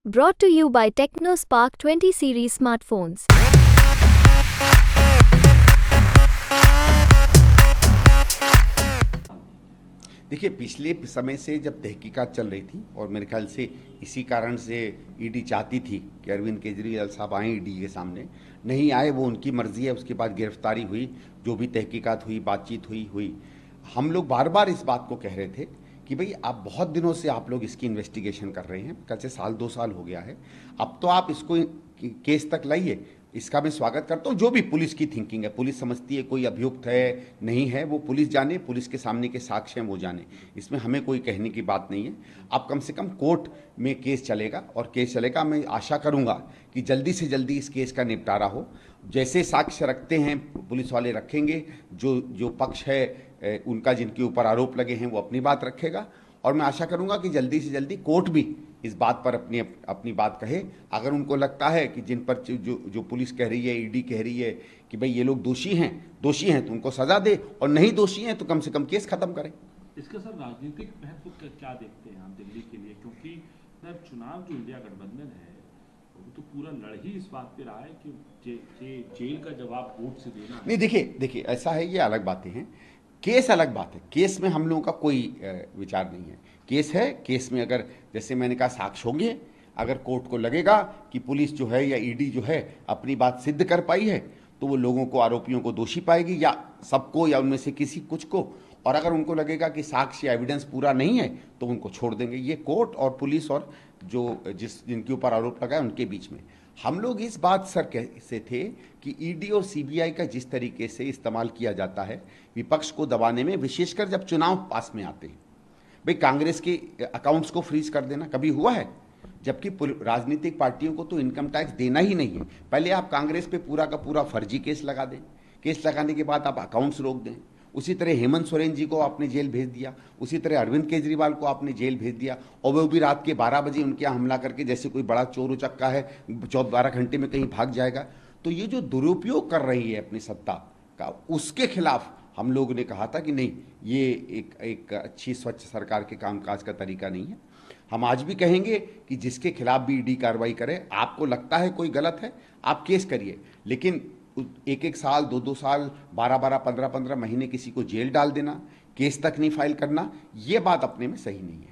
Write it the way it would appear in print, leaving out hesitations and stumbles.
Brought to you by TechnoSpark 20 series smartphones. देखिए, पिछले समय से जब तहकीकात चल रही थी और मेरे ख्याल से इसी कारण से ईडी चाहती थी कि अरविंद केजरीवाल साहब आएँ ईडी के सामने। नहीं आए, वो उनकी मर्जी है। उसके बाद गिरफ्तारी हुई, जो भी तहकीकात हुई, बातचीत हुई। हम लोग बार बार इस बात को कह रहे थे कि भाई आप बहुत दिनों से आप लोग इसकी इन्वेस्टिगेशन कर रहे हैं, कैसे साल 2 साल हो गया है, अब तो आप इसको केस तक लाइए। इसका मैं स्वागत करता हूँ। जो भी पुलिस की थिंकिंग है, पुलिस समझती है कोई अभियुक्त है नहीं है, वो पुलिस जाने, पुलिस के सामने के साक्ष्य हैं वो जाने, इसमें हमें कोई कहने की बात नहीं है। अब कम से कम कोर्ट में केस चलेगा और केस चलेगा। मैं आशा करूँगा कि जल्दी से जल्दी इस केस का निपटारा हो। जैसे साक्ष्य रखते हैं पुलिस वाले रखेंगे, जो पक्ष है उनका जिनके ऊपर आरोप लगे हैं वो अपनी बात रखेगा, और मैं आशा करूंगा कि जल्दी से जल्दी कोर्ट भी इस बात पर अपनी बात कहे। अगर उनको लगता है कि जिन पर जो पुलिस कह रही है, ईडी कह रही है कि भाई ये लोग दोषी हैं तो उनको सजा दे, और नहीं दोषी हैं तो कम से कम केस खत्म करें। इसका सर राजनीतिक महत्व क्या देखते हैं आप दिल्ली के लिए, क्योंकि सर चुनाव जो इंडिया गठबंधन है वो तो पूरा लड़ ही इस बात पे रहा है कि जेल का जवाब वोट से देना। नहीं, देखिए ऐसा है, ये अलग बातें हैं, केस अलग बात है। केस में हम लोगों का कोई विचार नहीं है। केस है, केस में अगर जैसे मैंने कहा साक्ष्य होंगे, अगर कोर्ट को लगेगा कि पुलिस जो है या ईडी जो है अपनी बात सिद्ध कर पाई है तो वो लोगों को, आरोपियों को दोषी पाएगी, या सबको, या उनमें से किसी कुछ को। और अगर उनको लगेगा कि साक्ष्य या एविडेंस पूरा नहीं है तो उनको छोड़ देंगे। ये कोर्ट और पुलिस और जिनके ऊपर आरोप लगा है उनके बीच में। हम लोग इस बात सर से थे कि ईडी और सीबीआई का जिस तरीके से इस्तेमाल किया जाता है विपक्ष को दबाने में, विशेषकर जब चुनाव पास में आते हैं। भाई कांग्रेस के अकाउंट्स को फ्रीज कर देना कभी हुआ है? जबकि राजनीतिक पार्टियों को तो इनकम टैक्स देना ही नहीं है। पहले आप कांग्रेस पे पूरा का पूरा फर्जी केस लगा दें, केस लगाने के बाद आप अकाउंट्स रोक दें। उसी तरह हेमंत सोरेन जी को आपने जेल भेज दिया, उसी तरह अरविंद केजरीवाल को आपने जेल भेज दिया, और वो भी रात के 12 बजे उनके यहाँ हमला करके, जैसे कोई बड़ा चोर उचक्का है 12 घंटे में कहीं भाग जाएगा। तो ये जो दुरुपयोग कर रही है अपनी सत्ता का, उसके खिलाफ हम लोगों ने कहा था कि नहीं, ये एक अच्छी स्वच्छ सरकार के कामकाज का तरीका नहीं है। हम आज भी कहेंगे कि जिसके खिलाफ भी ईडी कार्रवाई करे, आपको लगता है कोई गलत है, आप केस करिए, लेकिन 1-1 साल, 2-2 साल, 12-12, 15-15 महीने किसी को जेल डाल देना, केस तक नहीं फाइल करना, ये बात अपने में सही नहीं है।